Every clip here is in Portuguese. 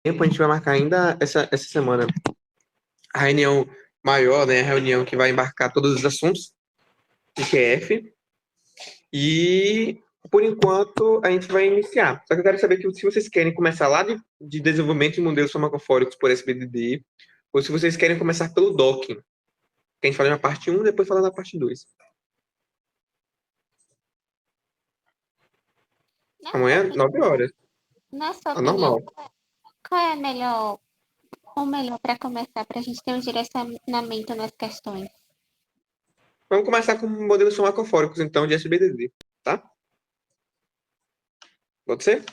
tempo, a gente vai marcar ainda essa semana a reunião maior, né? A reunião que vai embarcar todos os assuntos de QF. E, por enquanto, a gente vai iniciar. Só que eu quero saber se vocês querem começar lá de desenvolvimento de modelos farmacofóricos por SBDD, ou se vocês querem começar pelo docking. Que a gente fala na parte 1 e depois fala na parte 2. Na sua Amanhã, opinião, 9 horas. na sua É opinião, normal. qual é o melhor para começar, para a gente ter um direcionamento nas questões? Vamos começar com modelos farmacofóricos, então, de SBDD, tá? Pode ser?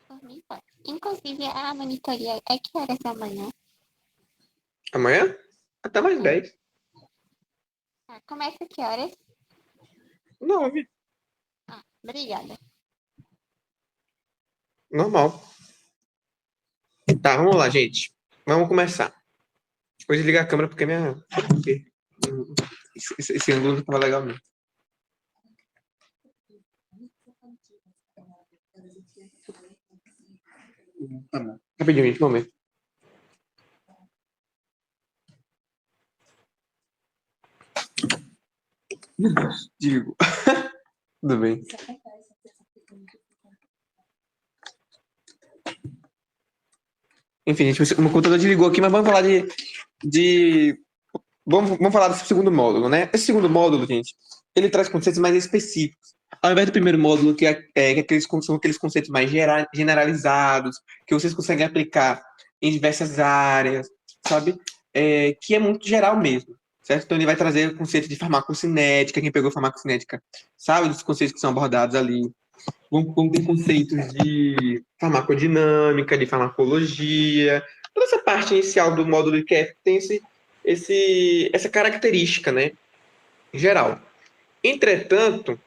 Por mim, pode. Inclusive, a monitoria é que horas da manhã? Amanhã? Até mais 10. Começa que horas? 9. Obrigada. Normal. Tá, vamos lá, gente. Vamos começar. Vou desligar a câmera porque minha. Esse ângulo não tava legal, não. Tá bom. Rapidinho, gente, um momento. Digo. Tudo bem. Enfim, gente, o meu computador desligou aqui, mas vamos falar vamos falar desse segundo módulo, né? Esse segundo módulo, gente, ele traz conceitos mais específicos. Ao invés do primeiro módulo, que são aqueles conceitos mais generalizados, que vocês conseguem aplicar em diversas áreas, sabe? Que é muito geral mesmo, certo? Então ele vai trazer o conceito de farmacocinética, quem pegou farmacocinética sabe dos conceitos que são abordados ali. Vão ter conceitos de farmacodinâmica, de farmacologia, toda essa parte inicial do módulo IQF tem essa característica, né, geral. Entretanto,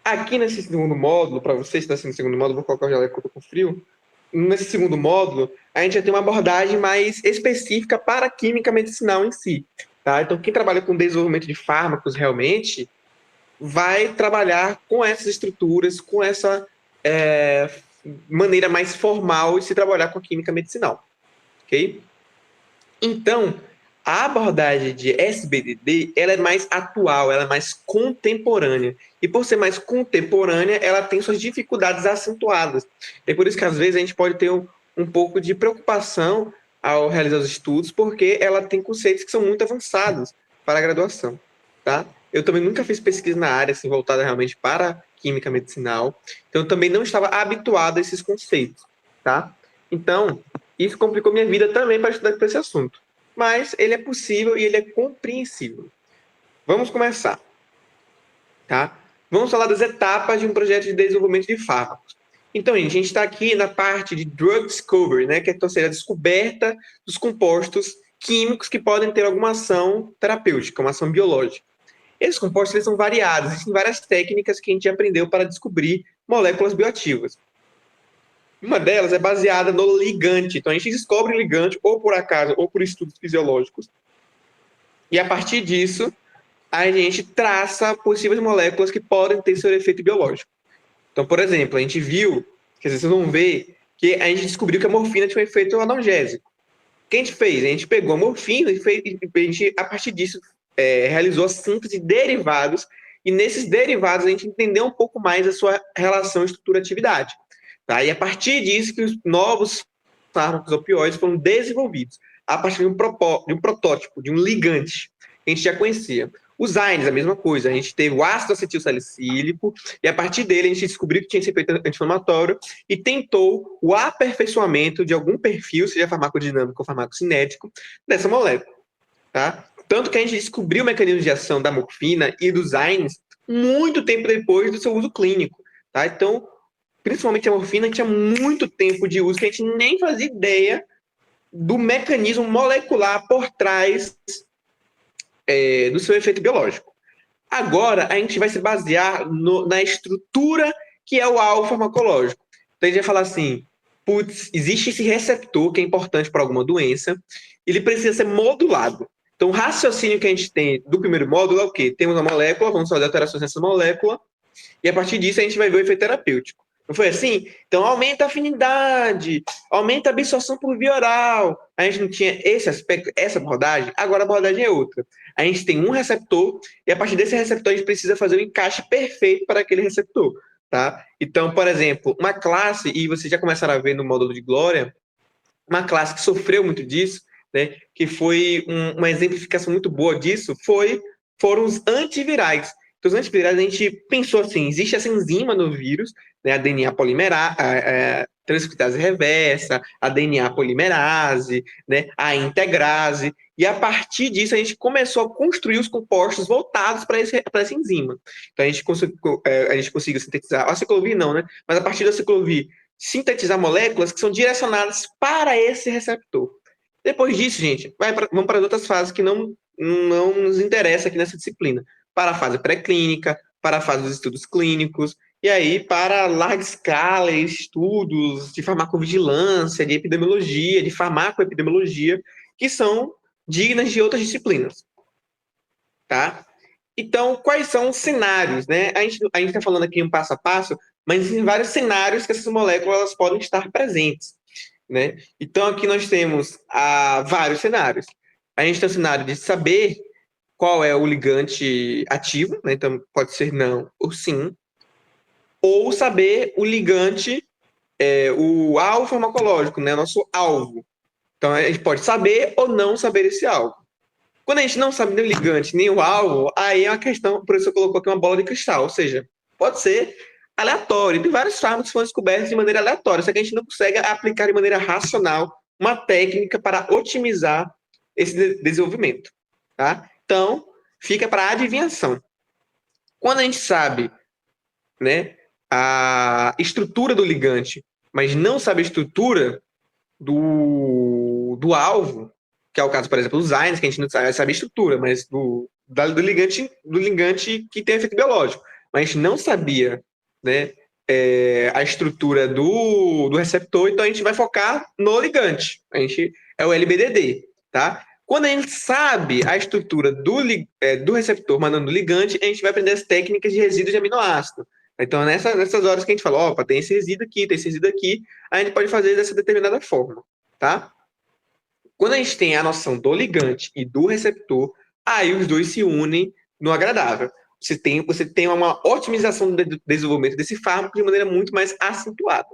aqui nesse segundo módulo, para vocês que estão no segundo módulo, vou colocar o jaleco que eu tô com frio, nesse segundo módulo, a gente já tem uma abordagem mais específica para a química medicinal em si, tá? Então, quem trabalha com desenvolvimento de fármacos realmente vai trabalhar com essas estruturas, com essa maneira mais formal de se trabalhar com a química medicinal, ok? Então, a abordagem de SBDD, ela é mais atual, ela é mais contemporânea. E por ser mais contemporânea, ela tem suas dificuldades acentuadas. É por isso que, às vezes, a gente pode ter um pouco de preocupação ao realizar os estudos, porque ela tem conceitos que são muito avançados para a graduação, tá? Eu também nunca fiz pesquisa na área, assim, voltada realmente para química medicinal, então eu também não estava habituado a esses conceitos, tá? Então, isso complicou minha vida também para estudar esse assunto. Mas ele é possível e ele é compreensível. Vamos começar, tá? Vamos falar das etapas de um projeto de desenvolvimento de fármacos. Então, gente, a gente está aqui na parte de drug discovery, né, que é, então, seja, a descoberta dos compostos químicos que podem ter alguma ação terapêutica, uma ação biológica. Esses compostos eles são variados, existem várias técnicas que a gente aprendeu para descobrir moléculas bioativas. Uma delas é baseada no ligante. Então, a gente descobre o ligante, ou por acaso, ou por estudos fisiológicos. E, a partir disso, a gente traça possíveis moléculas que podem ter seu efeito biológico. Então, por exemplo, a gente viu, quer dizer, vocês vão ver, que a gente descobriu que a morfina tinha um efeito analgésico. O que a gente fez? A gente pegou a morfina e a gente, a partir disso, realizou a síntese de derivados, e nesses derivados a gente entendeu um pouco mais a sua relação estrutura-atividade. Tá? E a partir disso que os novos fármacos opioides foram desenvolvidos, a partir de um protótipo, de um ligante, que a gente já conhecia. Os AINES, a mesma coisa, a gente teve o ácido acetilsalicílico, e a partir dele a gente descobriu que tinha esse efeito anti-inflamatório e tentou o aperfeiçoamento de algum perfil, seja farmacodinâmico ou farmacocinético, dessa molécula. Tá? Tanto que a gente descobriu o mecanismo de ação da morfina e dos AINES muito tempo depois do seu uso clínico. Tá? Então, principalmente a morfina, tinha muito tempo de uso que a gente nem fazia ideia do mecanismo molecular por trás do seu efeito biológico. Agora, a gente vai se basear na estrutura que é o alvo farmacológico. Então, a gente vai falar assim, putz, existe esse receptor que é importante para alguma doença, ele precisa ser modulado. Então, o raciocínio que a gente tem do primeiro módulo é o quê? Temos uma molécula, vamos fazer alterações nessa molécula, E a partir disso a gente vai ver o efeito terapêutico. Não foi assim? Então aumenta a afinidade, aumenta a absorção por via oral. A gente não tinha esse aspecto, essa abordagem, agora a abordagem é outra. A gente tem um receptor e a partir desse receptor a gente precisa fazer o encaixe perfeito para aquele receptor. Tá? Então, por exemplo, uma classe, e vocês já começaram a ver no módulo de Glória, uma classe que sofreu muito disso, né, que foi uma exemplificação muito boa disso, foram os antivirais. Então, os antivirais, a gente pensou assim, existe essa enzima no vírus, né, a DNA polimerase, transcriptase reversa, a DNA polimerase, né, a integrase, e a partir disso a gente começou a construir os compostos voltados para essa enzima. Então, a gente conseguiu sintetizar, a ciclovir não, né, mas a partir da ciclovir, sintetizar moléculas que são direcionadas para esse receptor. Depois disso, gente, vamos para as outras fases que não nos interessa aqui nessa disciplina. Para a fase pré-clínica, para a fase dos estudos clínicos, e aí para larga escala, estudos de farmacovigilância, de epidemiologia, de farmacoepidemiologia, que são dignas de outras disciplinas. Tá? Então, quais são os cenários? Né? A gente está falando aqui um passo a passo, mas existem vários cenários que essas moléculas podem estar presentes. Né? Então, aqui nós temos vários cenários. A gente tem o cenário de saber qual é o ligante ativo, né? Então pode ser não ou sim, ou saber o ligante, o alvo farmacológico, né? Nosso alvo. Então a gente pode saber ou não saber esse alvo. Quando a gente não sabe nem o ligante nem o alvo, aí é uma questão, por isso eu coloquei aqui uma bola de cristal, ou seja, pode ser aleatório. Tem vários fármacos que foram descobertos de maneira aleatória, só que a gente não consegue aplicar de maneira racional uma técnica para otimizar esse desenvolvimento. Tá? Então, fica para adivinhação. Quando a gente sabe, né, a estrutura do ligante, mas não sabe a estrutura do alvo, que é o caso, por exemplo, dos Zymes, que a gente não sabe a estrutura, mas do ligante que tem efeito biológico. Mas a gente não sabia, né, a estrutura do receptor, então a gente vai focar no ligante. É o LBDD, tá? Quando a gente sabe a estrutura do receptor mandando ligante, a gente vai aprender as técnicas de resíduo de aminoácido. Então, nessas horas que a gente fala, opa, tem esse resíduo aqui, tem esse resíduo aqui, a gente pode fazer dessa determinada forma, tá? Quando a gente tem a noção do ligante e do receptor, aí os dois se unem no agradável. Você tem uma otimização do desenvolvimento desse fármaco de maneira muito mais acentuada,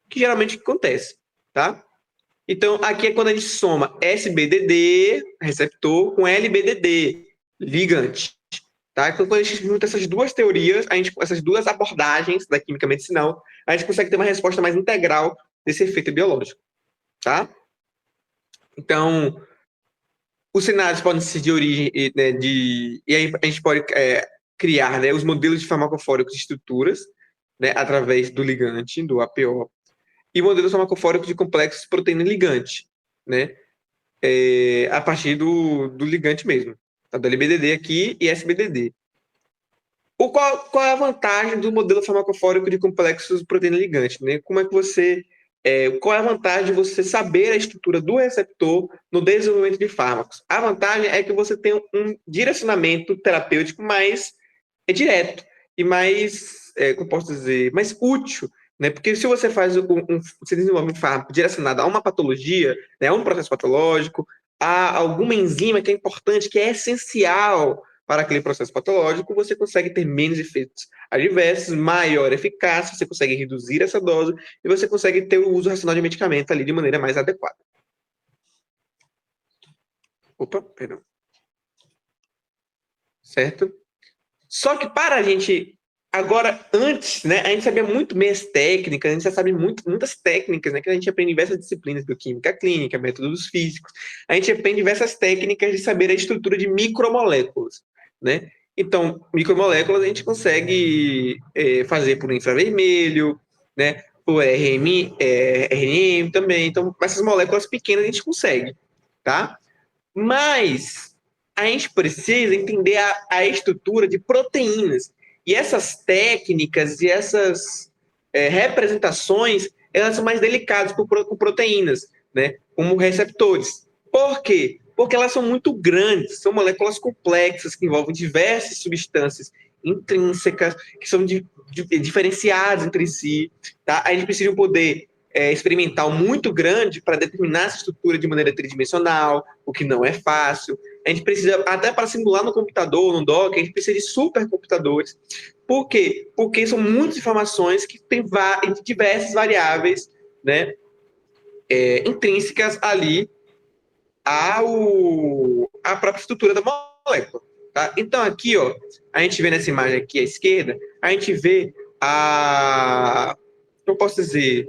que geralmente acontece, tá? Então, aqui é quando a gente soma SBDD, receptor, com LBDD, ligante. Tá? Então, quando a gente junta essas duas teorias, essas duas abordagens da química medicinal, a gente consegue ter uma resposta mais integral desse efeito biológico. Tá? Então, os cenários podem ser de origem, né, e aí a gente pode criar, né, os modelos de farmacofóricos de estruturas, né, através do ligante, do APO, e modelos farmacofóricos de complexos proteína-ligante, né? A partir do ligante mesmo. Tá? Do LBDD aqui e SBDD. Qual é a vantagem do modelo farmacofórico de complexos proteína-ligante? Né? Como é que você... qual é a vantagem de você saber a estrutura do receptor no desenvolvimento de fármacos? A vantagem é que você tem um direcionamento terapêutico mais direto e mais, como posso dizer, mais útil. Né? Porque se você você desenvolve um fármaco direcionado a uma patologia, né, a um processo patológico, a alguma enzima que é importante, que é essencial para aquele processo patológico, você consegue ter menos efeitos adversos, maior eficácia, você consegue reduzir essa dose e você consegue ter o uso racional de medicamento ali de maneira mais adequada. Opa, perdão. Certo? Só que para a gente... Agora, antes, né, a gente sabia muito bem as técnicas, a gente já sabe muitas técnicas, né, que a gente aprende em diversas disciplinas, bioquímica clínica, métodos físicos. A gente aprende diversas técnicas de saber a estrutura de micromoléculas, né? Então, micromoléculas a gente consegue fazer por infravermelho, né, por RNM também. Então, essas moléculas pequenas a gente consegue, tá? Mas a gente precisa entender a estrutura de proteínas. E essas técnicas e essas representações, elas são mais delicadas com proteínas, né? Como receptores. Por quê? Porque elas são muito grandes, são moléculas complexas que envolvem diversas substâncias intrínsecas, que são diferenciadas entre si, tá? A gente precisa de um poder experimental muito grande para determinar essa estrutura de maneira tridimensional, o que não é fácil. A gente precisa, até para simular no computador, no Docker, a gente precisa de supercomputadores. Por quê? Porque são muitas informações que têm diversas variáveis, né, intrínsecas ali à própria estrutura da molécula. Tá? Então, aqui, ó, a gente vê nessa imagem aqui à esquerda, a gente vê eu posso dizer,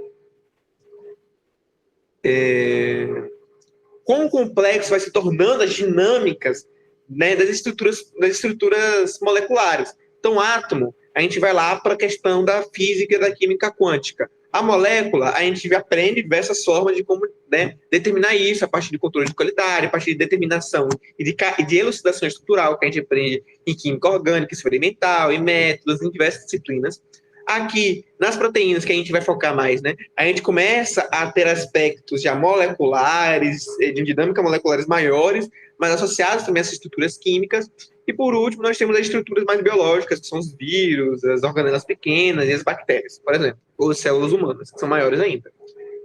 quão complexo vai se tornando as dinâmicas, né, das estruturas moleculares. Então, átomo, a gente vai lá para a questão da física e da química quântica. A molécula, a gente aprende diversas formas de como, né, determinar isso, a partir de controle de qualidade, a partir de determinação e de elucidação estrutural, que a gente aprende em química orgânica, experimental, em métodos, em diversas disciplinas. Aqui, nas proteínas, que a gente vai focar mais, né, a gente começa a ter aspectos já moleculares, de dinâmica moleculares maiores, mas associados também a essas estruturas químicas. E, por último, nós temos as estruturas mais biológicas, que são os vírus, as organelas pequenas e as bactérias, por exemplo, ou as células humanas, que são maiores ainda,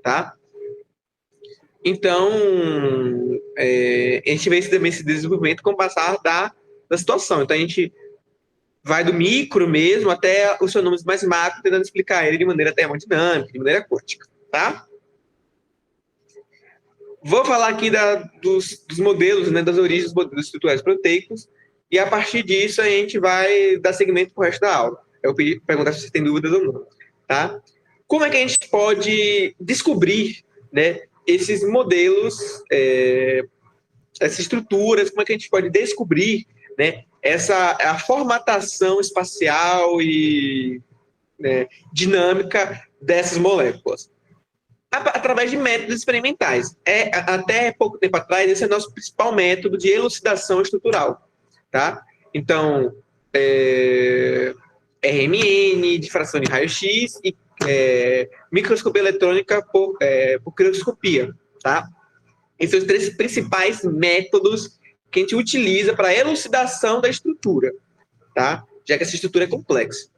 tá? Então, a gente vê também esse desenvolvimento com o passar da situação. Então, a gente vai do micro mesmo até os fenômenos mais macro, tentando explicar ele de maneira termodinâmica, de maneira quântica, tá? Vou falar aqui dos modelos, né, das origens dos modelos estruturais proteicos, e a partir disso a gente vai dar seguimento para o resto da aula. Eu pedi perguntar se você tem dúvidas ou não, tá? Como é que a gente pode descobrir, né, esses modelos, essas estruturas, como é que a gente pode descobrir, né, a formatação espacial e, né, dinâmica dessas moléculas? Através de métodos experimentais. Até pouco tempo atrás, esse é o nosso principal método de elucidação estrutural. Tá? Então, RMN, difração de raio-x e microscopia eletrônica por crioscopia. Tá? Esses são os três principais métodos que a gente utiliza para a elucidação da estrutura, tá? Já que essa estrutura é complexa.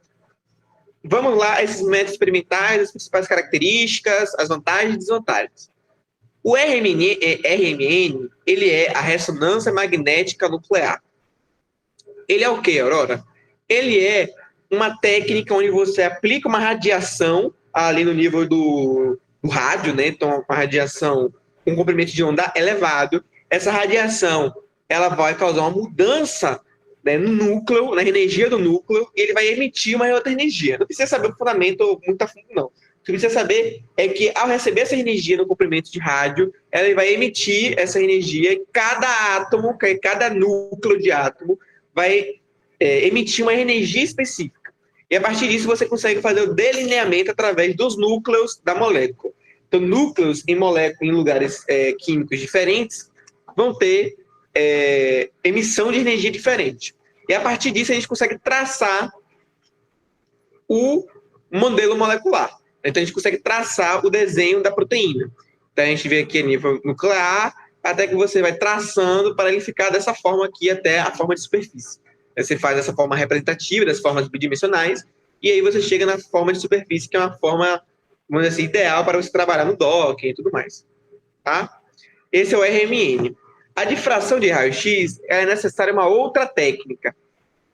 Vamos lá, esses métodos experimentais, as principais características, as vantagens e desvantagens. O RMN, ele é a ressonância magnética nuclear. Ele é o quê, Aurora? Ele é uma técnica onde você aplica uma radiação ali no nível do rádio, né? Então, uma radiação com comprimento de onda elevado. Essa radiação, ela vai causar uma mudança, né, no núcleo, na energia do núcleo, e ele vai emitir uma outra energia. Não precisa saber o fundamento muito a fundo, não. O que precisa saber é que, ao receber essa energia no comprimento de rádio, ela vai emitir essa energia, e cada átomo, cada núcleo de átomo, vai emitir uma energia específica. E, a partir disso, você consegue fazer o delineamento através dos núcleos da molécula. Então, núcleos em lugares químicos diferentes vão ter emissão de energia diferente. E, a partir disso, a gente consegue traçar o modelo molecular. Então, a gente consegue traçar o desenho da proteína. Então, a gente vê aqui a nível nuclear, até que você vai traçando para ele ficar dessa forma aqui até a forma de superfície. Aí você faz essa forma representativa, das formas bidimensionais, e aí você chega na forma de superfície, que é uma forma, vamos dizer assim, ideal para você trabalhar no Docker e tudo mais. Tá? Esse é o RMN. A difração de raio-x é necessária uma outra técnica.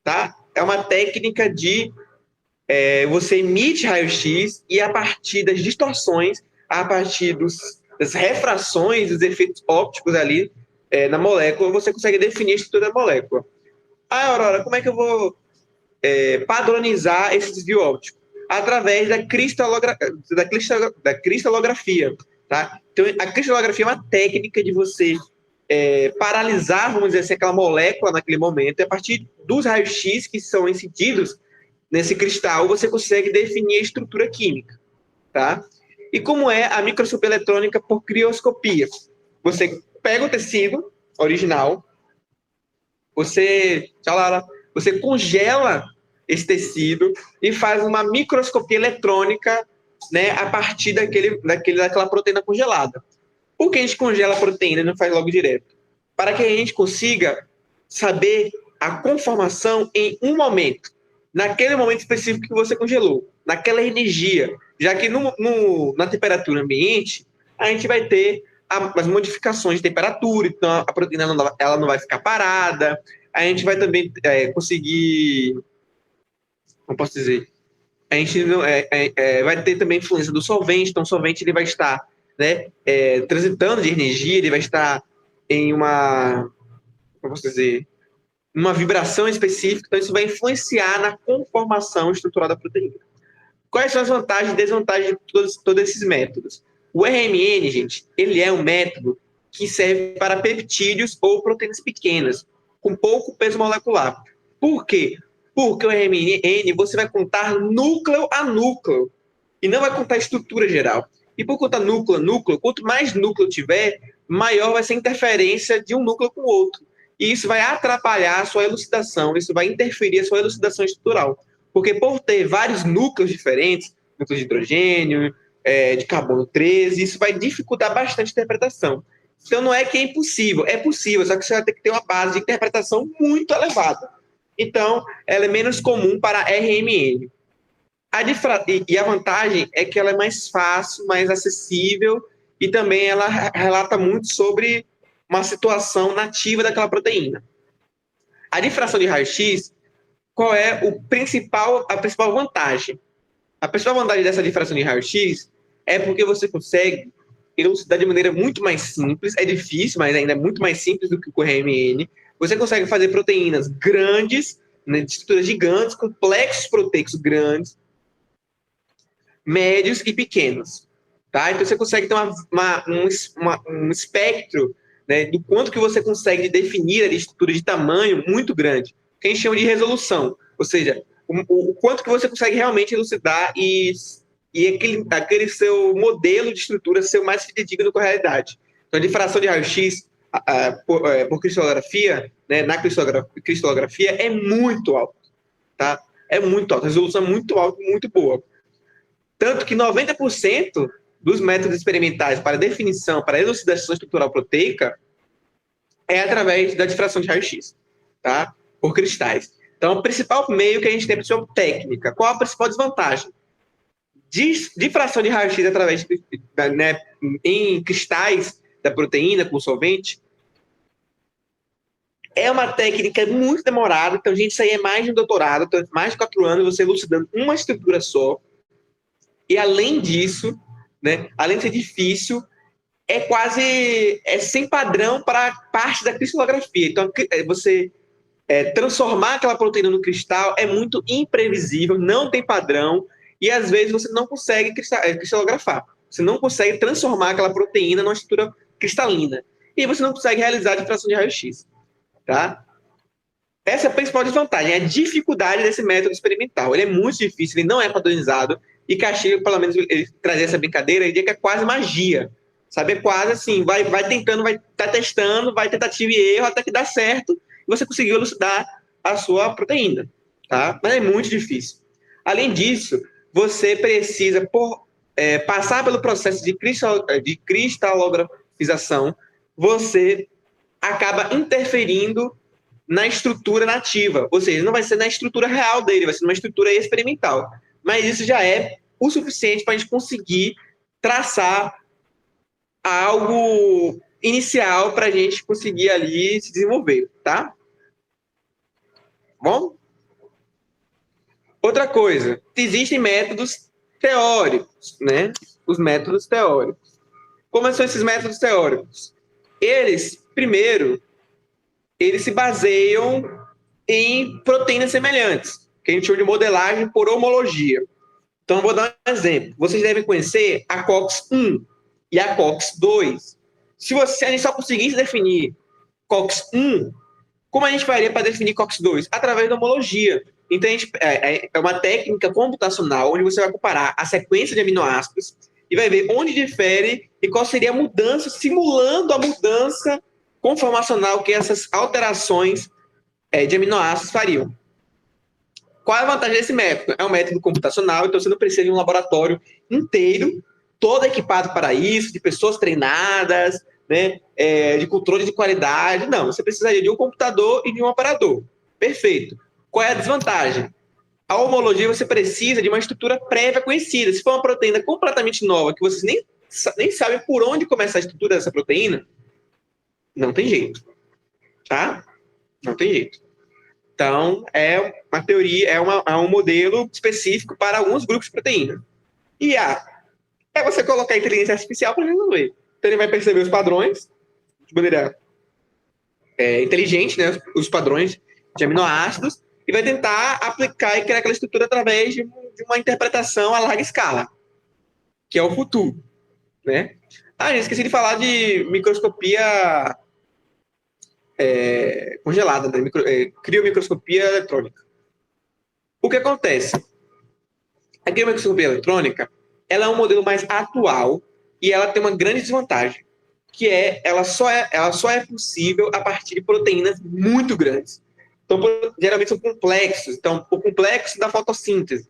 Tá? É uma técnica de você emite raio-x e, a partir das distorções, a partir das refrações, dos efeitos ópticos ali na molécula, você consegue definir a estrutura da molécula. Aurora, como é que eu vou padronizar esse desvio óptico? Através da cristalografia. Tá? Então, a cristalografia é uma técnica de você paralisar, vamos dizer assim, aquela molécula naquele momento, e a partir dos raios-x que são incididos nesse cristal, você consegue definir a estrutura química. Tá? E como é a microscopia eletrônica por crioscopia? Você pega o tecido original, você congela esse tecido e faz uma microscopia eletrônica, né, a partir daquela proteína congelada. Por que a gente congela a proteína e não faz logo direto? Para que a gente consiga saber a conformação em um momento. naquele momento específico que você congelou, naquela energia, já que na temperatura ambiente, a gente vai ter as modificações de temperatura, então a proteína ela não vai ficar parada, a gente vai também conseguir, como posso dizer, a gente não, vai ter também influência do solvente, então o solvente ele vai estar, né, transitando de energia, ele vai estar em uma, como posso dizer, uma vibração específica, então isso vai influenciar na conformação estrutural da proteína. Quais são as vantagens e desvantagens de todos esses métodos? O RMN, gente, ele é um método que serve para peptídeos ou proteínas pequenas, com pouco peso molecular. Por quê? Porque o RMN você vai contar núcleo a núcleo e não vai contar estrutura geral. E por conta núcleo a núcleo, quanto mais núcleo tiver, maior vai ser a interferência de um núcleo com o outro. E isso vai atrapalhar a sua elucidação, isso vai interferir a sua elucidação estrutural. Porque por ter vários núcleos diferentes, núcleo de hidrogênio, de carbono 13, isso vai dificultar bastante a interpretação. Então não é que é impossível, é possível, só que você vai ter que ter uma base de interpretação muito elevada. Então, ela é menos comum para RMN. E a vantagem é que ela é mais fácil, mais acessível, e também ela relata muito sobre uma situação nativa daquela proteína. A difração de raio-x, qual é a principal vantagem? A principal vantagem dessa difração de raio-x é porque você consegue elucidar de maneira muito mais simples, é difícil, mas ainda é muito mais simples do que o RMN. Você consegue fazer proteínas grandes, né, de estruturas gigantes, complexos proteicos grandes, médios e pequenos. Tá? Então você consegue ter um espectro, né, do quanto que você consegue definir a estrutura de tamanho muito grande, que a gente chama de resolução, ou seja, o quanto que você consegue realmente elucidar e aquele seu modelo de estrutura ser o mais fidedigno com a realidade. Então a difração de raio-x por cristalografia, né, na cristalografia é muito alta, tá? É muito alta, a resolução é muito alta e muito boa. Tanto que 90% dos métodos experimentais para definição, para elucidação estrutural proteica, é através da difração de raio-x, tá? Por cristais. Então, o principal meio que a gente tem para técnica. Qual a principal desvantagem? Difração de raio-x através né, em cristais da proteína com solvente é uma técnica muito demorada. Então, gente, isso aí é mais de um doutorado, então, mais de 4 anos você elucidando uma estrutura só. E além disso, né, além de ser difícil, é sem padrão para parte da cristalografia. Então, você transformar aquela proteína no cristal é muito imprevisível, não tem padrão, e às vezes você não consegue cristalografar. Você não consegue transformar aquela proteína numa estrutura cristalina. E você não consegue realizar a difração de raio-x. Tá? Essa é a principal desvantagem, a dificuldade desse método experimental. Ele é muito difícil, ele não é padronizado, e Castilho, pelo menos, ele trazia essa brincadeira, ele diz que é quase magia. Sabe? É quase assim, vai tentando, vai testando, vai tentativa e erro até que dá certo, e você conseguiu elucidar a sua proteína. Tá? Mas é muito difícil. Além disso, você precisa passar pelo processo de cristalografização, você acaba interferindo na estrutura nativa, ou seja, não vai ser na estrutura real dele, vai ser numa estrutura experimental. Mas isso já é o suficiente para a gente conseguir traçar algo inicial para a gente conseguir ali se desenvolver, tá? Bom? Outra coisa, existem métodos teóricos, né? Os métodos teóricos. Como são esses métodos teóricos? Primeiro, eles se baseiam em proteínas semelhantes, que a gente chama de modelagem por homologia. Então, eu vou dar um exemplo. Vocês devem conhecer a COX-1 e a COX-2. Se a gente só conseguisse definir COX-1, como a gente faria para definir COX-2? Através da homologia. Então, é uma técnica computacional onde você vai comparar a sequência de aminoácidos e vai ver onde difere e qual seria a mudança, simulando a mudança conformacional que essas alterações de aminoácidos fariam. Qual é a vantagem desse método? É um método computacional, então você não precisa de um laboratório inteiro, todo equipado para isso, de pessoas treinadas, né, de controle de qualidade. Não, você precisaria de um computador e de um operador. Perfeito. Qual é a desvantagem? A homologia você precisa de uma estrutura prévia conhecida. Se for uma proteína completamente nova, que vocês nem sabem por onde começar a estrutura dessa proteína, não tem jeito. Tá? Não tem jeito. Então, é uma teoria, é um modelo específico para alguns grupos de proteína. IA é você colocar a inteligência artificial para resolver. Então, ele vai perceber os padrões de maneira inteligente, né, os padrões de aminoácidos, e vai tentar aplicar e criar aquela estrutura através de uma interpretação a larga escala, que é o futuro. Né? Eu esqueci de falar de microscopia congelada, né? Criomicroscopia eletrônica. O que acontece? A criomicroscopia eletrônica ela é um modelo mais atual e ela tem uma grande desvantagem, que ela só é possível a partir de proteínas muito grandes. Então, geralmente são complexos. Então, o complexo da fotossíntese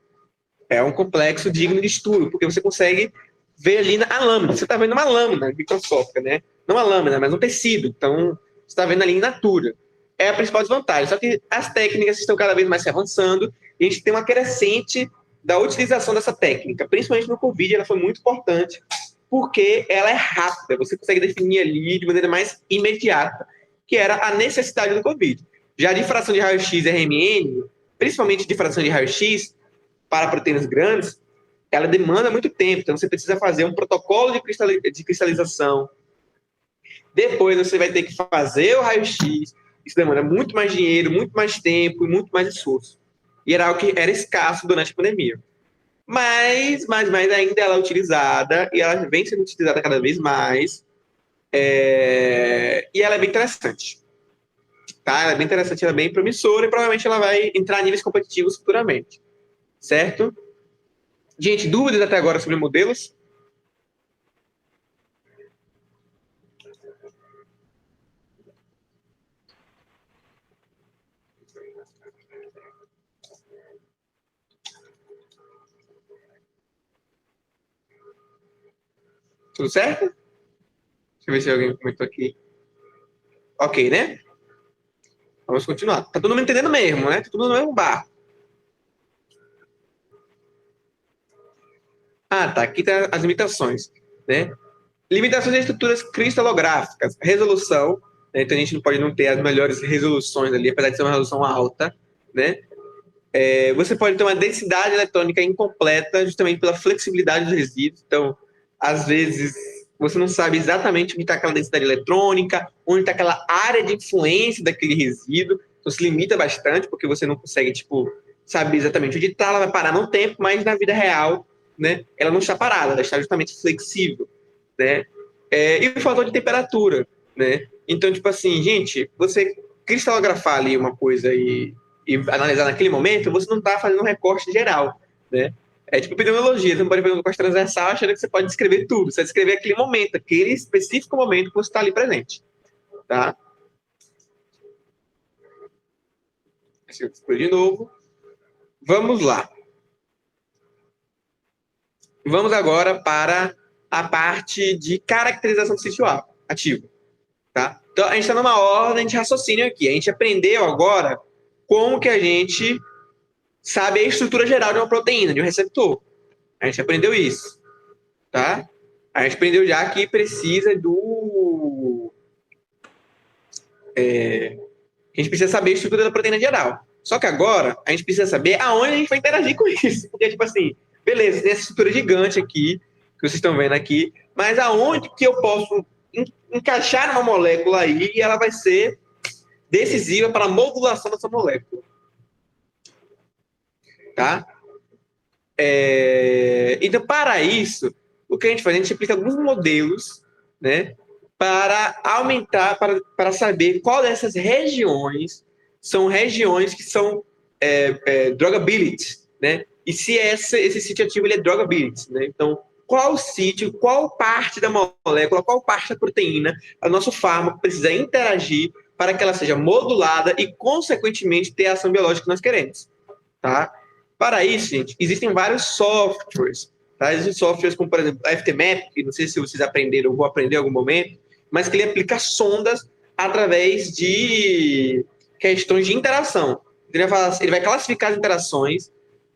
é um complexo digno de estudo, porque você consegue ver ali a lâmina. Você está vendo uma lâmina microscópica, né? Não uma lâmina, mas um tecido. Então, você está vendo ali in natura. É a principal desvantagem. Só que as técnicas estão cada vez mais se avançando e a gente tem uma crescente da utilização dessa técnica. Principalmente no Covid, ela foi muito importante, porque ela é rápida. Você consegue definir ali de maneira mais imediata, que era a necessidade do Covid. Já a difração de raio-x RMN, principalmente difração de raio-x para proteínas grandes, ela demanda muito tempo. Então, você precisa fazer um protocolo de cristalização. Depois, você vai ter que fazer o raio-x. Isso demanda muito mais dinheiro, muito mais tempo e muito mais esforço. E era algo que era escasso durante a pandemia. Mas ainda ela é utilizada e ela vem sendo utilizada cada vez mais. E ela é bem interessante. Tá? Ela é bem interessante, ela é bem promissora e provavelmente ela vai entrar em níveis competitivos futuramente. Certo? Gente, dúvidas até agora sobre modelos? Tudo certo? Deixa eu ver se alguém comentou aqui. Ok, né? Vamos continuar. Tá todo mundo entendendo mesmo, né? Tá todo mundo no mesmo barco. Tá. Aqui tá as limitações, né? Limitações de estruturas cristalográficas. Resolução, né? Então a gente não pode não ter as melhores resoluções ali, apesar de ser uma resolução alta, né? Você pode ter uma densidade eletrônica incompleta justamente pela flexibilidade dos resíduos. Então, às vezes, você não sabe exatamente onde está aquela densidade eletrônica, onde está aquela área de influência daquele resíduo. Então, se limita bastante, porque você não consegue, saber exatamente onde está. Ela vai parar no tempo, mas na vida real, né, ela não está parada, ela está justamente flexível, né? E o fator de temperatura, né? Então, gente, você cristalografar ali uma coisa e analisar naquele momento, você não está fazendo um recorte geral, né? É tipo epidemiologia, você não pode fazer um recorte transversal achando que você pode descrever tudo, você vai descrever aquele momento, aquele específico momento que você está ali presente, tá? De novo. Vamos lá. Vamos agora para a parte de caracterização do sítio ativo, tá? Então, a gente está numa ordem de raciocínio aqui. A gente aprendeu agora como que a gente sabe a estrutura geral de uma proteína, de um receptor. A gente aprendeu isso, tá? A gente aprendeu já que precisa a gente precisa saber a estrutura da proteína geral. Só que agora, a gente precisa saber aonde a gente vai interagir com isso. Porque, beleza, tem essa estrutura gigante aqui, que vocês estão vendo aqui, mas aonde que eu posso encaixar uma molécula aí e ela vai ser decisiva para a modulação dessa molécula. Tá? Então, para isso, o que a gente faz? A gente aplica alguns modelos, né, para aumentar, para saber qual dessas regiões são regiões que são drugability, né? E se esse sítio ativo ele é drugability, né? Então, qual sítio, qual parte da molécula, qual parte da proteína o nosso fármaco precisa interagir para que ela seja modulada e, consequentemente, ter a ação biológica que nós queremos, tá? Para isso, gente, existem vários softwares, tá? Existem softwares como, por exemplo, a FTMap, que não sei se vocês aprenderam ou vão aprender em algum momento, mas que ele aplica sondas através de questões de interação. Ele vai classificar as interações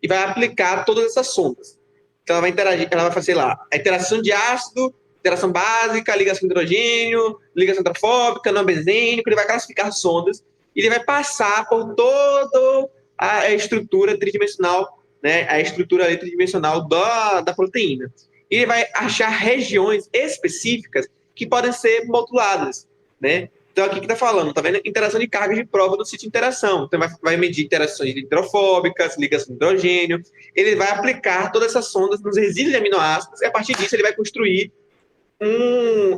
e vai aplicar todas essas sondas. Então, ela vai interagir, ela vai fazer lá a interação de ácido, interação básica, ligação de hidrogênio, ligação hidrofóbica, não benzênico, ele vai classificar sondas e ele vai passar por toda a estrutura tridimensional, né, a estrutura tridimensional da proteína. E ele vai achar regiões específicas que podem ser moduladas, né? Então, aqui que está falando, está vendo? Interação de cargas de prova do sítio de interação. Então, vai medir interações hidrofóbicas, ligação de hidrogênio. Ele vai aplicar todas essas sondas nos resíduos de aminoácidos e, a partir disso, ele vai construir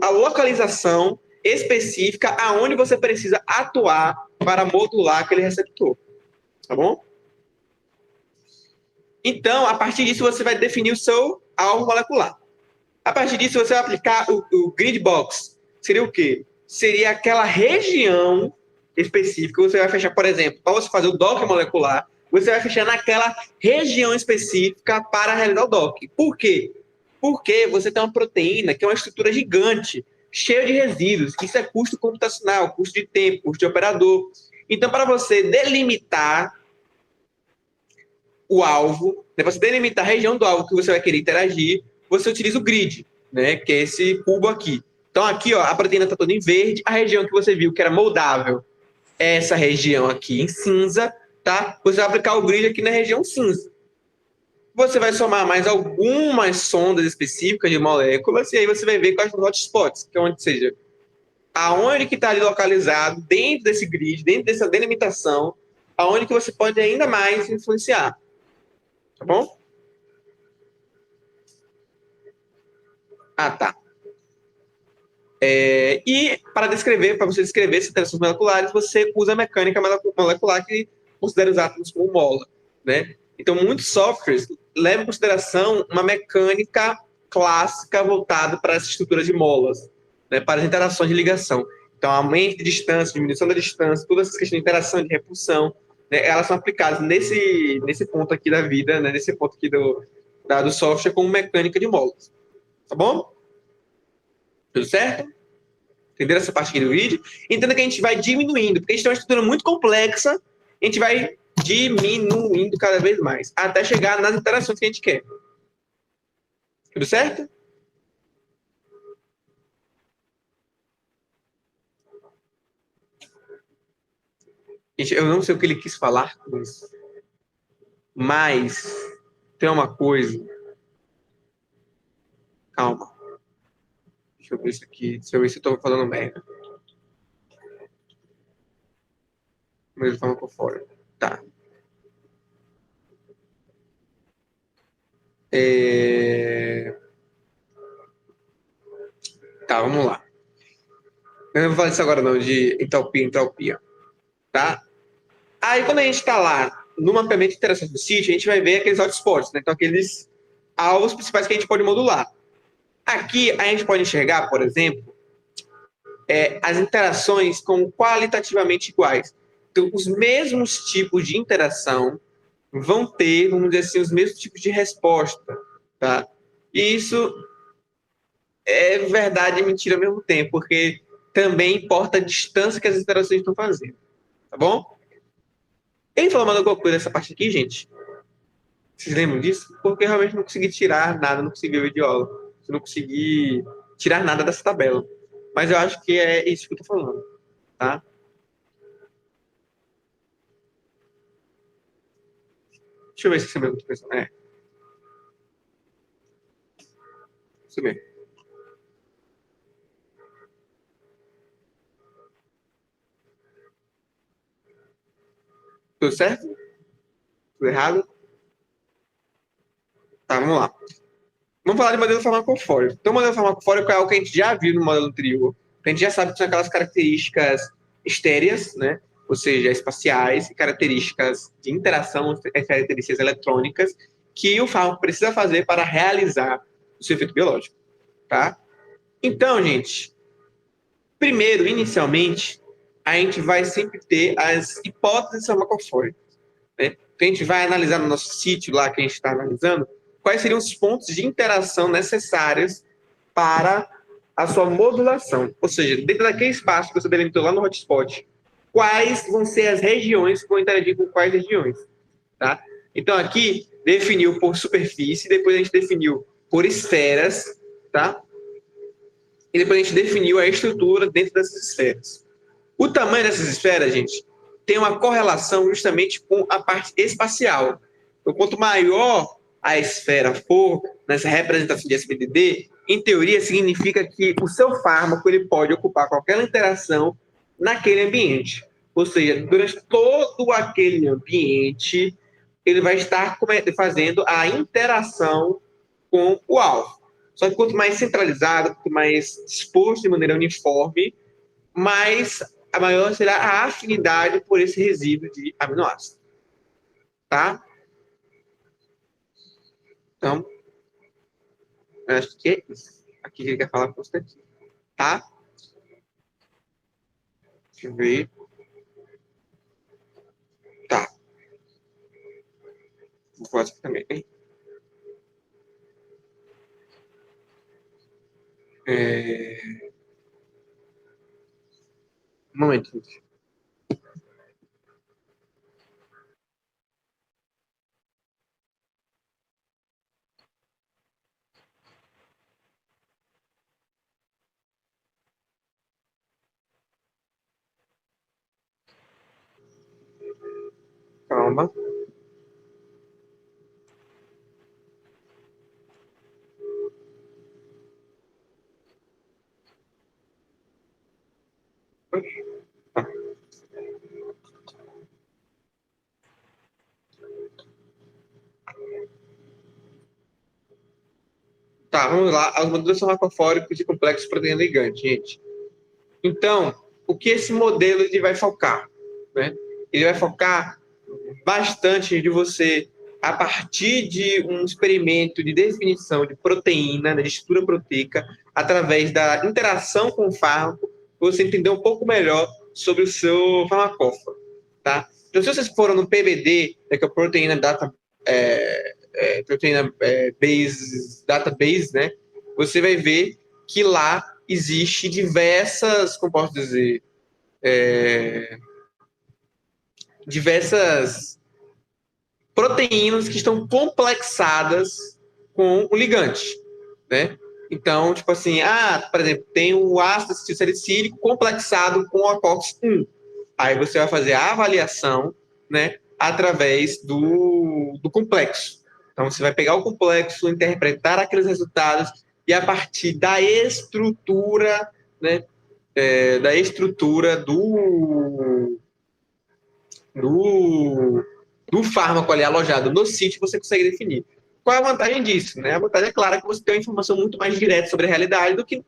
a localização específica aonde você precisa atuar para modular aquele receptor. Tá bom? Então, a partir disso, você vai definir o seu alvo molecular. A partir disso, você vai aplicar o grid box. Seria o quê? Seria aquela região específica. Você vai fechar, por exemplo, para você fazer o dock molecular, você vai fechar naquela região específica para realizar o dock. Por quê? Porque você tem uma proteína que é uma estrutura gigante, cheia de resíduos. Isso é custo computacional, custo de tempo, custo de operador. Então, para você delimitar o alvo, né, para você delimitar a região do alvo que você vai querer interagir, você utiliza o grid, né, que é esse cubo aqui. Então, aqui, ó, a proteína está toda em verde, a região que você viu que era moldável é essa região aqui em cinza, tá? Você vai aplicar o grid aqui na região cinza. Você vai somar mais algumas sondas específicas de moléculas, e aí você vai ver quais são os hotspots, que é onde seja aonde que está ali localizado, dentro desse grid, dentro dessa delimitação, aonde que você pode ainda mais influenciar. Tá bom? Ah, tá. E para você descrever essas interações moleculares, você usa a mecânica molecular que considera os átomos como mola, né? Então, muitos softwares levam em consideração uma mecânica clássica voltada para as estruturas de molas, né? Para as interações de ligação. Então, aumento de distância, diminuição da distância, todas essas questões de interação, de repulsão, né? Elas são aplicadas nesse ponto aqui da vida, né? Nesse ponto aqui do software como mecânica de molas. Tá bom? Tudo certo? Entenderam essa parte aqui do vídeo? Entenda que a gente vai diminuindo, porque a gente tem uma estrutura muito complexa, a gente vai diminuindo cada vez mais, até chegar nas interações que a gente quer. Tudo certo? Gente, eu não sei o que ele quis falar com isso, mas tem uma coisa. Calma. Deixa eu ver isso aqui. Deixa eu ver se eu tô falando merda. Mas eu falo por fora. Tá. Tá, vamos lá. Eu não vou falar isso agora não, de entalpia. Tá? Aí, quando a gente está lá no mapeamento de interações do sítio, a gente vai ver aqueles hotspots, né? Então, aqueles alvos principais que a gente pode modular. Aqui, a gente pode enxergar, por exemplo, as interações como qualitativamente iguais. Então, os mesmos tipos de interação vão ter, vamos dizer assim, os mesmos tipos de resposta, tá? E isso é verdade e mentira ao mesmo tempo, porque também importa a distância que as interações estão fazendo, tá bom? Ele falou mais alguma coisa dessa parte aqui, gente? Vocês lembram disso? Porque eu realmente não consegui tirar nada, não consegui ver de aula. Eu não consegui tirar nada dessa tabela. Mas eu acho que é isso que eu tô falando, tá? Deixa eu ver se você mesmo tá pensando. Isso mesmo. Tudo certo? Tudo errado? Tá, vamos lá. Vamos falar de modelo farmacofórico. Então, o modelo farmacofórico é algo que a gente já viu no modelo anterior. A gente já sabe que são aquelas características estéreas, né? Ou seja, espaciais, características de interação, características eletrônicas, que o fármaco precisa fazer para realizar o seu efeito biológico, tá? Então, gente, primeiro, inicialmente, a gente vai sempre ter as hipóteses farmacofóricas, né? Então, a gente vai analisar no nosso sítio lá que a gente está analisando quais seriam os pontos de interação necessários para a sua modulação. Ou seja, dentro daquele espaço que você delimitou lá no hotspot, quais vão ser as regiões que vão interagir com quais regiões, tá? Então, aqui, definiu por superfície, depois a gente definiu por esferas, tá? E depois a gente definiu a estrutura dentro dessas esferas. O tamanho dessas esferas, gente, tem uma correlação justamente com a parte espacial. Então, quanto maior a esfera for nessa representação de SBDD, em teoria significa que o seu fármaco ele pode ocupar qualquer interação naquele ambiente. Ou seja, durante todo aquele ambiente, ele vai estar fazendo a interação com o alvo. Só que quanto mais centralizado, quanto mais disposto de maneira uniforme, mais a maior será a afinidade por esse resíduo de aminoácido. Tá? Então, eu acho que é isso. Aqui ele quer falar com você aqui. Tá? Deixa eu ver. Tá. Vou falar aqui também. Um momento, gente. Calma. Tá, vamos lá. As modelos são macrofóricos de complexos proteína ligante, gente. Então, o que esse modelo ele vai focar? Né? Ele vai focar bastante de você, a partir de um experimento de definição de proteína, né, de estrutura proteica, através da interação com o fármaco, você entender um pouco melhor sobre o seu farmacóforo. Tá? Então, se vocês foram no PBD, né, que é o Proteína Data Base Database, né, você vai ver que lá existe diversas, como posso dizer, diversas proteínas que estão complexadas com o ligante, né? Então, tipo assim, por exemplo, tem o ácido acetil salicílico complexado com o COX-1. Aí você vai fazer a avaliação, né, através do complexo. Então, você vai pegar o complexo, interpretar aqueles resultados e a partir da estrutura, né, da estrutura do fármaco ali alojado no sítio, você consegue definir. Qual é a vantagem disso? Né? A vantagem é clara que você tem uma informação muito mais direta sobre a realidade do que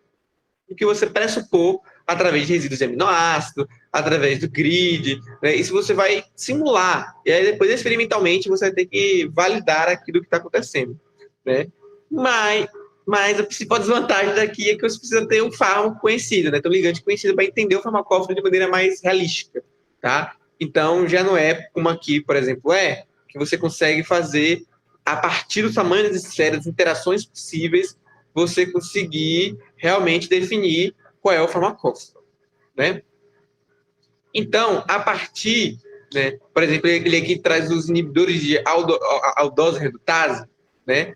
você pressupor através de resíduos de aminoácido, através do grid, né? Isso você vai simular, e aí depois experimentalmente você vai ter que validar aquilo que está acontecendo, né? Mas a principal desvantagem daqui é que você precisa ter um fármaco conhecido, né? Então, ligante conhecido para entender o farmacóforo de maneira mais realística, tá? Então, já não é como aqui, por exemplo, que você consegue fazer, a partir do tamanho das esferas, das interações possíveis, você conseguir realmente definir qual é o farmacóforo, né? Então, a partir, né, por exemplo, ele aqui traz os inibidores de aldose redutase, né?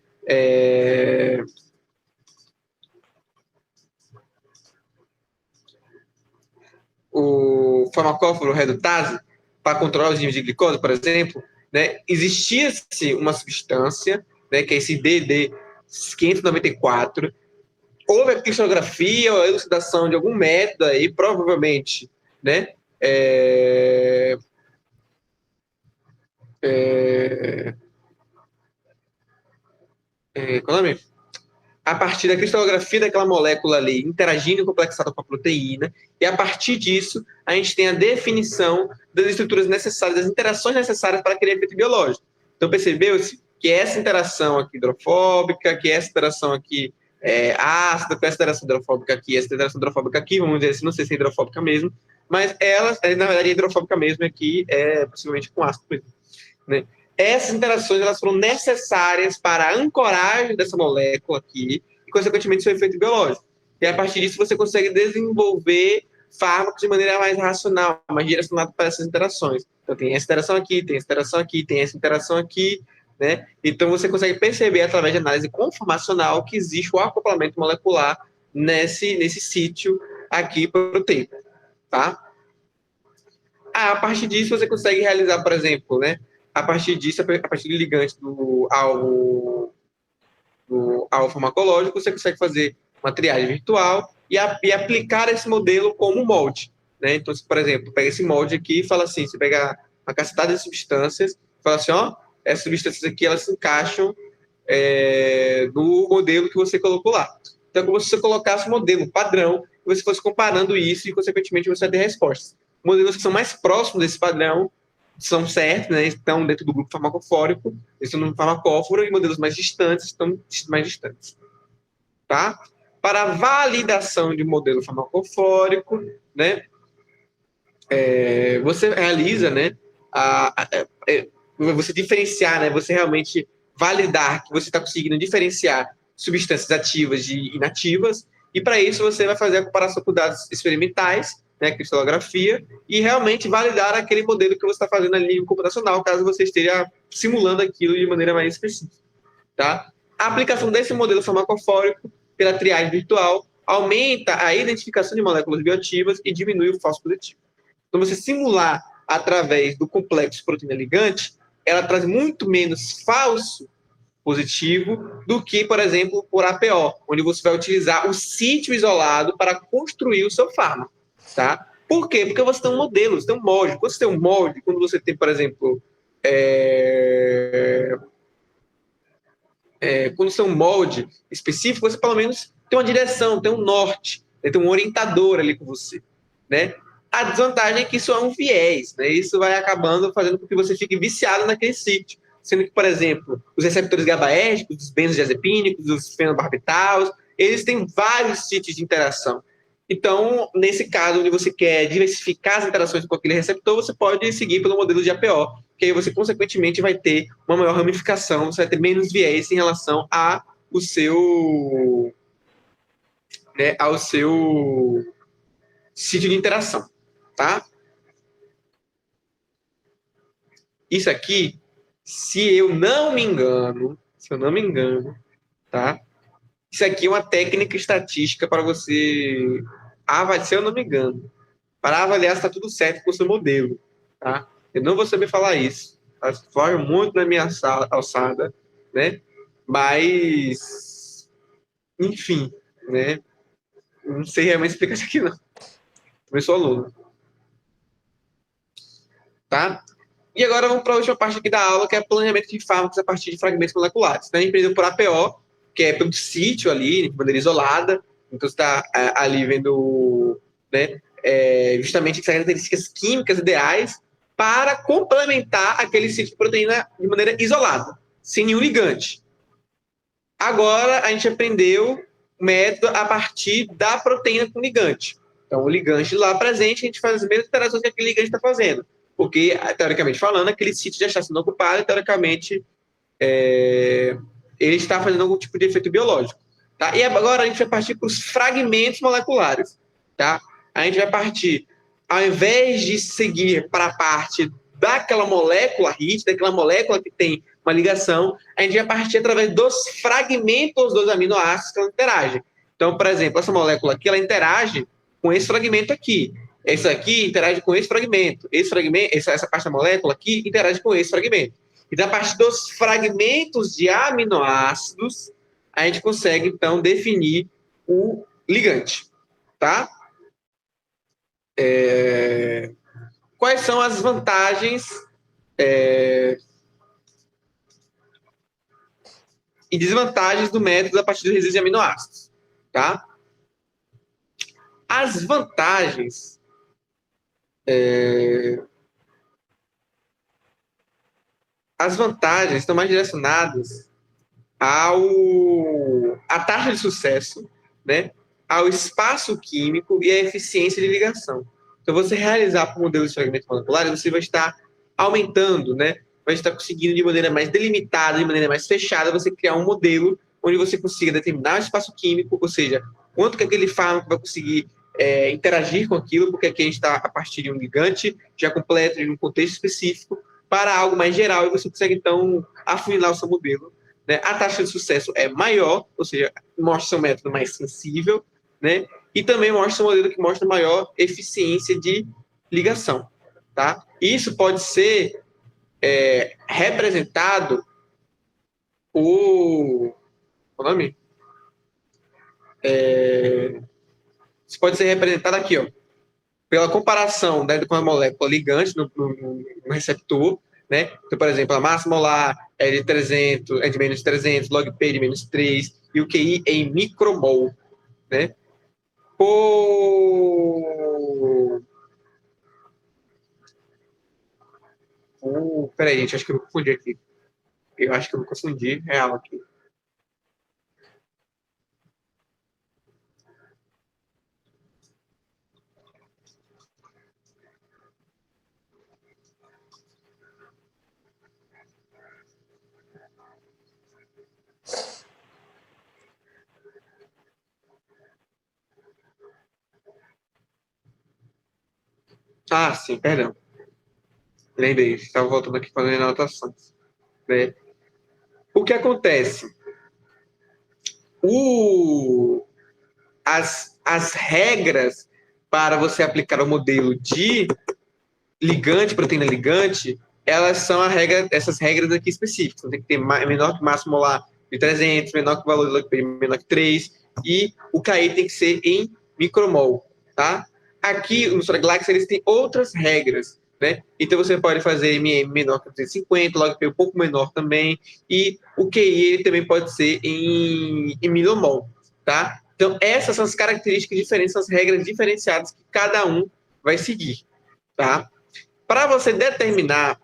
O farmacóforo redutase, para controlar os níveis de glicose, por exemplo, né, existia-se uma substância, né, que é esse DD594, houve a cristalografia ou a elucidação de algum método aí, provavelmente, né, qual é o nome? A partir da cristalografia daquela molécula ali, interagindo complexada com a proteína, e a partir disso, a gente tem a definição das estruturas necessárias, das interações necessárias para aquele efeito biológico. Então, percebeu-se que essa interação aqui hidrofóbica, que essa interação aqui ácida, com essa interação hidrofóbica aqui, essa interação hidrofóbica aqui, vamos dizer assim, não sei se é hidrofóbica mesmo, mas ela, na verdade, é hidrofóbica mesmo aqui, possivelmente com ácido mesmo, né? Essas interações elas foram necessárias para a ancoragem dessa molécula aqui e, consequentemente, seu efeito biológico. E, a partir disso, você consegue desenvolver fármacos de maneira mais racional, mais direcionada para essas interações. Então, tem essa interação aqui, tem essa interação aqui, tem essa interação aqui, né? Então, você consegue perceber, através de análise conformacional, que existe o acoplamento molecular nesse sítio aqui para o tempo, tá? A partir disso, você consegue realizar, por exemplo, né? A partir disso, a partir do ligante do alvo farmacológico, você consegue fazer uma triagem virtual e aplicar esse modelo como molde, né? Então, se, por exemplo, pega esse molde aqui e fala assim, você pega uma cacetada de substâncias, fala assim, ó, essas substâncias aqui, elas se encaixam no modelo que você colocou lá. Então, é como se você colocasse um modelo padrão, e você fosse comparando isso e, consequentemente, você vai ter respostas. Modelos que são mais próximos desse padrão são certos, né? Estão dentro do grupo farmacofórico, estão no farmacóforo, e modelos mais distantes estão mais distantes. Tá? Para a validação de modelo farmacofórico, né? Você realiza, né? Você diferenciar, né? Você realmente validar que você está conseguindo diferenciar substâncias ativas de inativas, e para isso você vai fazer a comparação com dados experimentais, né, cristalografia, e realmente validar aquele modelo que você está fazendo ali em computacional, caso você esteja simulando aquilo de maneira mais específica. Tá? A aplicação desse modelo farmacofórico pela triagem virtual aumenta a identificação de moléculas bioativas e diminui o falso positivo. Então, você simular através do complexo proteína-ligante, ela traz muito menos falso positivo do que, por exemplo, por APO, onde você vai utilizar o sítio isolado para construir o seu fármaco. Tá? Por quê? Porque você tem um modelo, você tem um molde. Quando você tem um molde, quando você tem, por exemplo, quando você tem um molde específico, você pelo menos tem uma direção, tem um norte, né? Tem um orientador ali com você. Né? A desvantagem é que isso é um viés, né? Isso vai acabando fazendo com que você fique viciado naquele sítio. Sendo que, por exemplo, os receptores GABAérgicos, os benzodiazepínicos, os fenobarbitais, eles têm vários sítios de interação. Então, nesse caso, onde você quer diversificar as interações com aquele receptor, você pode seguir pelo modelo de APO, que aí você, consequentemente, vai ter uma maior ramificação, você vai ter menos viés em relação ao seu sítio de interação, tá? Isso aqui, se eu não me engano, tá? Isso aqui é uma técnica estatística para você avaliar, se eu não me engano, para avaliar se está tudo certo com o seu modelo, tá? Eu não vou saber falar isso, tá? Foge muito da minha alçada, né? Mas, enfim, né? Não sei realmente explicar isso aqui, não. Eu sou aluno. Tá? E agora vamos para a última parte aqui da aula, que é planejamento de fármacos a partir de fragmentos moleculares. Então, a gente aprendeu por APO, que é pelo sítio ali, de maneira isolada. Então, você está ali vendo, né, justamente as características químicas ideais para complementar aquele sítio de proteína de maneira isolada, sem nenhum ligante. Agora, a gente aprendeu o método a partir da proteína com ligante. Então, o ligante lá presente, a gente faz as mesmas interações que aquele ligante está fazendo. Porque, teoricamente falando, aquele sítio já está sendo ocupado e, teoricamente, ele está fazendo algum tipo de efeito biológico. Tá? E agora a gente vai partir para os fragmentos moleculares. Tá? A gente vai partir, ao invés de seguir para a parte daquela molécula RIT, daquela molécula que tem uma ligação, a gente vai partir através dos fragmentos dos aminoácidos que ela interage. Então, por exemplo, essa molécula aqui, ela interage com esse fragmento aqui. Esse aqui interage com esse fragmento. Essa parte da molécula aqui interage com esse fragmento. Então, a partir dos fragmentos de aminoácidos, a gente consegue, então, definir o ligante. Tá? Quais são as vantagens e desvantagens do método a partir dos resíduos de aminoácidos? Tá? As vantagens estão mais direcionadas à taxa de sucesso, né, ao espaço químico e à eficiência de ligação. Então, você realizar por modelos de fragmentos moleculares, você vai estar aumentando, né, vai estar conseguindo de maneira mais delimitada, de maneira mais fechada, você criar um modelo onde você consiga determinar o espaço químico, ou seja, quanto que aquele fármaco vai conseguir interagir com aquilo, porque aqui a gente está a partir de um ligante já completo, em um contexto específico, para algo mais geral e você consegue, então, afunilar o seu modelo. Né? A taxa de sucesso é maior, ou seja, mostra seu método mais sensível, né? E também mostra um modelo que mostra maior eficiência de ligação. Tá? Isso pode ser representado Qual o nome? Isso pode ser representado aqui, ó, pela comparação, né, com a molécula ligante no receptor, né? Então, por exemplo, a massa molar é de 300, é de menos 300, log P de menos 3, e o QI é em micromol, né? Peraí, gente, acho que eu confundi aqui. Eu acho que eu confundi real aqui. Ah, sim, perdão. Lembrei, estava voltando aqui fazendo anotações. Né? O que acontece? As regras para você aplicar o modelo de ligante, proteína ligante, elas são essas regras aqui específicas. Então, tem que ter menor que máximo molar de 300, menor que o valor de log P menor que 3, e o KI tem que ser em micromol, tá? Aqui, no Fraglax, eles têm outras regras, né? Então, você pode fazer MM menor que 250, log P um pouco menor também, e o QI ele também pode ser em millimol, tá? Então, essas são as características diferentes, as regras diferenciadas que cada um vai seguir, tá? Para você determinar,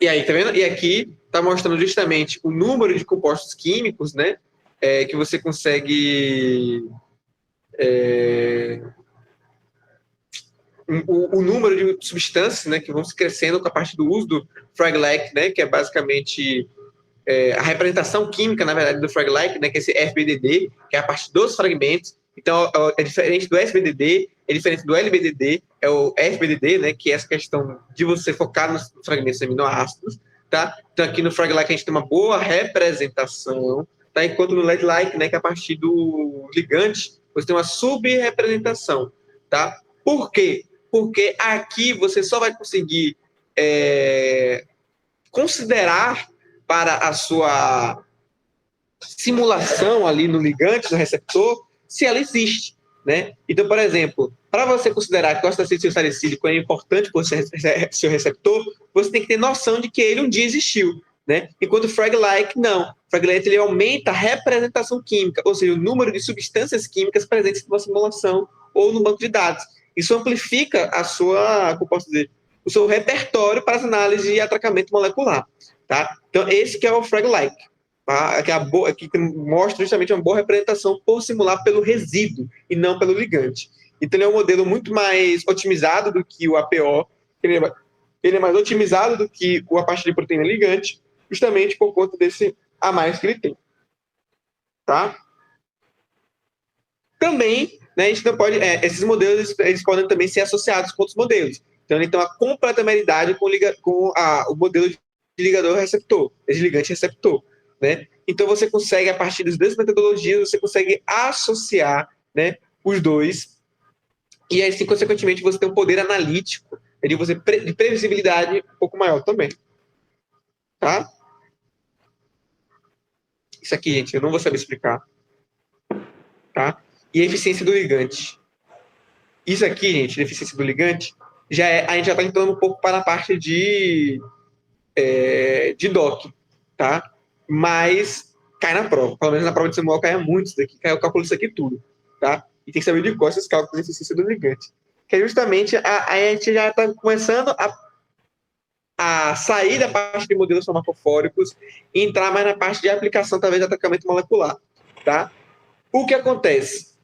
e aí, tá vendo? E aqui está mostrando justamente o número de compostos químicos, né? Que você consegue. O número de substâncias, né? Que vão se crescendo com a partir do uso do Frag-like, né? Que é basicamente a representação química, na verdade, do Frag-like, né? Que é esse FBDD, que é a partir dos fragmentos. Então, é diferente do SBDD, é diferente do LBDD, é o FBDD, né, que é essa questão de você focar nos fragmentos aminoácidos, tá? Então, aqui no Frag-like a gente tem uma boa representação, tá? Enquanto no LED-like, né, que é a partir do ligante, você tem uma subrepresentação, tá? Por quê? Porque aqui você só vai conseguir considerar para a sua simulação ali no ligante, no receptor, se ela existe, né? Então, por exemplo, para você considerar que o ácido acetil salicílico é importante para o seu receptor, você tem que ter noção de que ele um dia existiu, né? Enquanto o Frag-like, não. O Frag-like ele aumenta a representação química, ou seja, o número de substâncias químicas presentes numa simulação ou no banco de dados. Isso amplifica como posso dizer, o seu repertório para as análises e atracamento molecular, tá? Então, esse que é o Frag-like. Tá? Que mostra justamente uma boa representação por simular pelo resíduo e não pelo ligante. Então, ele é um modelo muito mais otimizado do que o APO, ele é mais otimizado do que a parte de proteína ligante, justamente por conta desse a mais que ele tem. Tá? Também, né, a gente não pode, esses modelos eles podem também ser associados com outros modelos. Então, ele tem uma complementariedade com o modelo de ligador-receptor, de ligante-receptor. Né? Então, você consegue, a partir das duas metodologias, você consegue associar, né, os dois, e aí, assim, consequentemente, você tem um poder analítico de previsibilidade um pouco maior também. Tá? Isso aqui, gente, eu não vou saber explicar. Tá? E a eficiência do ligante. Isso aqui, gente, a eficiência do ligante, a gente já está entrando um pouco para a parte de DOC, tá? Mas cai na prova. Pelo menos na prova de Samuel cai muito isso daqui, cai o cálculo disso aqui tudo, tá? E tem que saber de qual esses cálculos de eficiência do ligante. Que é justamente a gente já está começando a sair da parte de modelos farmacofóricos e entrar mais na parte de aplicação, talvez, de atacamento molecular, tá? O que acontece?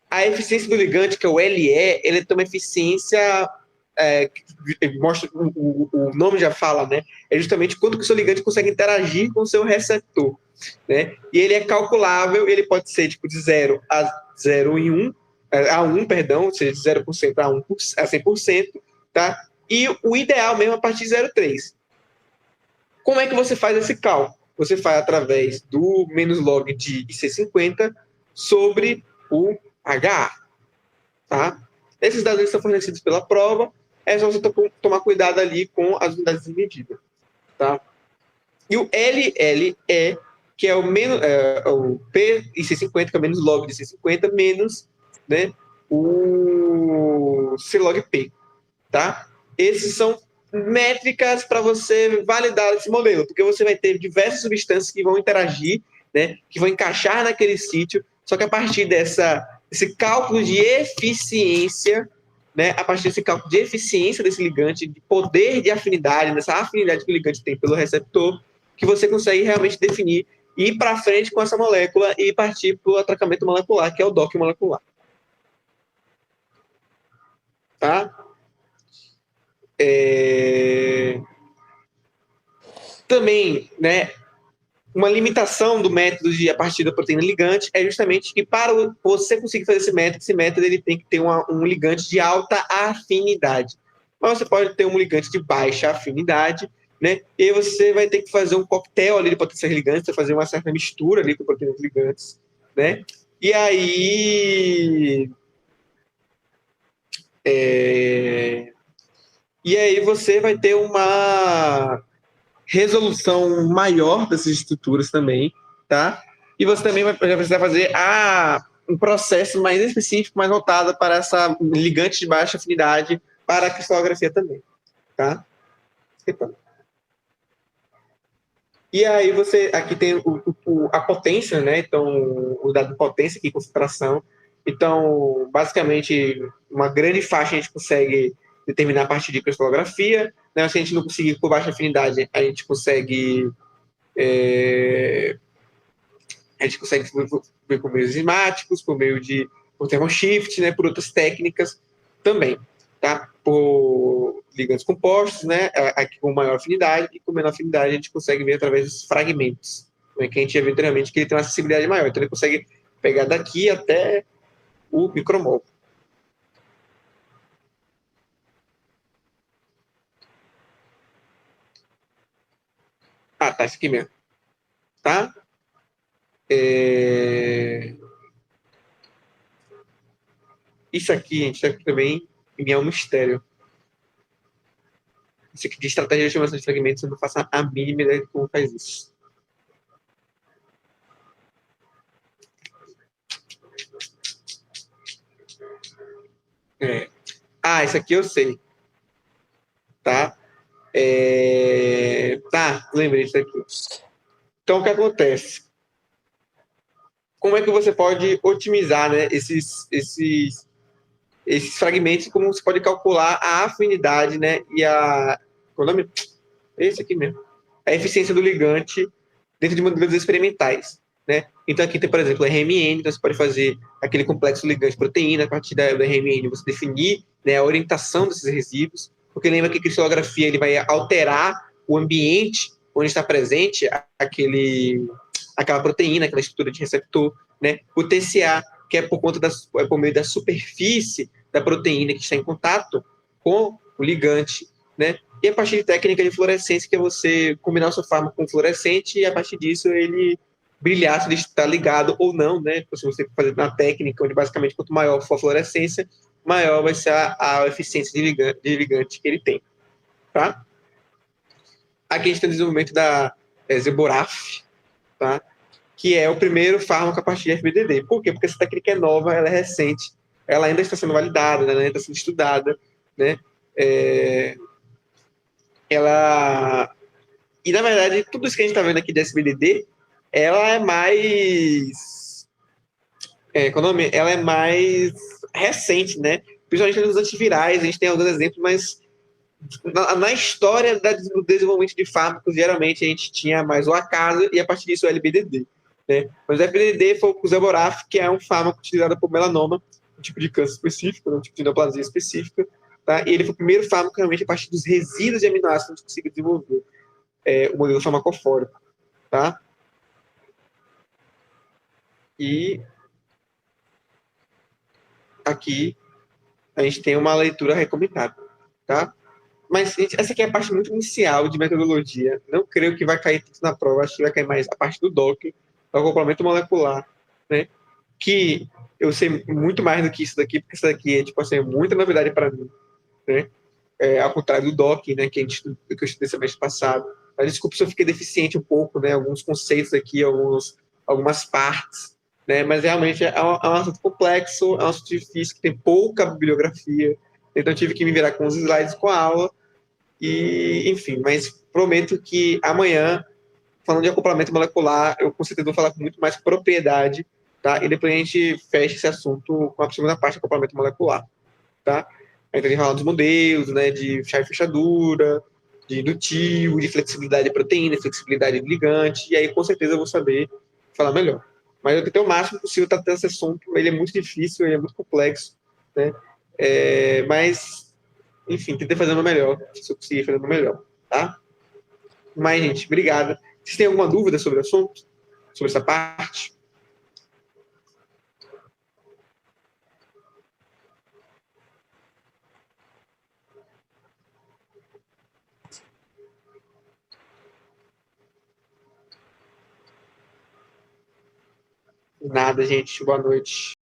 A eficiência do ligante, que é o LE, ele tem uma eficiência mostra, o nome já fala, né? É justamente quanto que o seu ligante consegue interagir com o seu receptor, né? E ele é calculável, ele pode ser tipo de 0 a 0 em 1, a 1, perdão, ou seja, de 0% a 1 a 100%, tá? e o ideal mesmo a partir de 0,3. Como é que você faz esse cálculo? Você faz através do menos log de IC50 sobre o HA, tá? Esses dados são fornecidos pela prova, é só você tomar cuidado ali com as unidades de medida, tá? E o LLE, que é o PIC50, que é o menos log de IC50, menos, né, o ClogP, tá? Esses são métricas para você validar esse modelo, porque você vai ter diversas substâncias que vão interagir, né, que vão encaixar naquele sítio, só que a partir desse cálculo de eficiência, né, a partir desse cálculo de eficiência desse ligante, de poder de afinidade, dessa afinidade que o ligante tem pelo receptor, que você consegue realmente definir, ir para frente com essa molécula e partir para o atracamento molecular, que é o docking molecular. Tá? Também, né, uma limitação do método de a partir da proteína ligante é justamente que para você conseguir fazer esse método ele tem que ter um ligante de alta afinidade. Mas você pode ter um ligante de baixa afinidade, né? E aí você vai ter que fazer um coquetel ali de potências ligantes, fazer uma certa mistura ali com proteínas ligantes, né? E aí você vai ter uma resolução maior dessas estruturas também, tá? E você também vai precisar fazer um processo mais específico, mais voltado para essa ligante de baixa afinidade para a cristalografia também, tá? Então. E aí você, aqui tem a potência, né? Então, o dado de potência aqui, concentração. Então, basicamente, uma grande faixa a gente consegue determinar a partir de cristalografia, né? Se a gente não conseguir por baixa afinidade, a gente consegue ver por meios enzimáticos, por thermoshift, né, por outras técnicas também, tá? Por ligantes compostos, né, aqui com maior afinidade, e com menor afinidade a gente consegue ver através dos fragmentos, né, que a gente vê anteriormente que ele tem uma acessibilidade maior, então ele consegue pegar daqui até o micromol. Tá, isso aqui mesmo, tá? Isso aqui, gente, também é um mistério. Isso aqui de estratégia de estimação de fragmentos, eu não faço a mínima ideia de como faz isso. Isso aqui eu sei. Tá? Tá, lembrei disso aqui. Então, o que acontece? Como é que você pode otimizar, né, esses fragmentos? Como você pode calcular a afinidade, né, e qual é o nome? Esse aqui mesmo. A eficiência do ligante dentro de modelos experimentais, né? Então, aqui tem, por exemplo, o RMN. Então, você pode fazer aquele complexo ligante-proteína. A partir do RMN, você definir, né, a orientação desses resíduos. Porque lembra que a cristalografia ele vai alterar o ambiente onde está presente aquela proteína, aquela estrutura de receptor, né? O TCA, que é por meio da superfície da proteína que está em contato com o ligante, né? E a partir de técnica de fluorescência, que é você combinar o seu fármaco com fluorescente e a partir disso ele brilhar se ele está ligado ou não, né? Se você fazer uma técnica onde basicamente quanto maior for a fluorescência, maior vai ser a eficiência de ligante que ele tem, tá? Aqui a gente tem o desenvolvimento da Zeboraf, tá? Que é o primeiro fármaco a partir de FBDD. Por quê? Porque essa técnica é nova, ela é recente, ela ainda está sendo validada, ela ainda está sendo estudada, né? E, na verdade, tudo isso que a gente está vendo aqui de SBDD, ela é mais... ela é mais recente, né? Principalmente nos antivirais, a gente tem alguns exemplos, mas na história do desenvolvimento de fármacos, geralmente a gente tinha mais o acaso e a partir disso o LBDD. Né? Mas o LBDD foi o Zeboraf, que é um fármaco utilizado por melanoma, um tipo de câncer específico, um tipo de neoplasia específica. Tá? E ele foi o primeiro fármaco realmente a partir dos resíduos de aminoácidos que a gente conseguiu desenvolver o modelo farmacofórico. Tá? E aqui a gente tem uma leitura recomendada. Tá? Mas gente, essa aqui é a parte muito inicial de metodologia. Não creio que vai cair tudo na prova, acho que vai cair mais a parte do doc, o acoplamento molecular, né? Que eu sei muito mais do que isso daqui, porque isso daqui é, tipo assim, muita novidade para mim, né? Ao contrário do doc, né, que eu estudei semestre passado. Mas desculpa se eu fiquei deficiente um pouco, né? Alguns conceitos aqui, algumas partes, né? Mas realmente é um assunto complexo, é um assunto difícil, que tem pouca bibliografia. Então eu tive que me virar com os slides com a aula. E, enfim, mas prometo que amanhã, falando de acoplamento molecular, eu com certeza vou falar com muito mais propriedade, tá? E depois a gente fecha esse assunto com a segunda parte do acoplamento molecular, tá? Aí a gente vai falar dos modelos, né, de chave e fechadura, de indutivo, de flexibilidade de proteína, flexibilidade de ligante, e aí com certeza eu vou saber falar melhor. Mas eu tentei o máximo possível tratar esse assunto, ele é muito difícil, ele é muito complexo, né? Mas, enfim, tentei fazer o meu melhor, se eu conseguir fazer o meu melhor, tá? Mas, gente, obrigado. Vocês têm alguma dúvida sobre o assunto? Sobre essa parte? Nada, gente. Boa noite.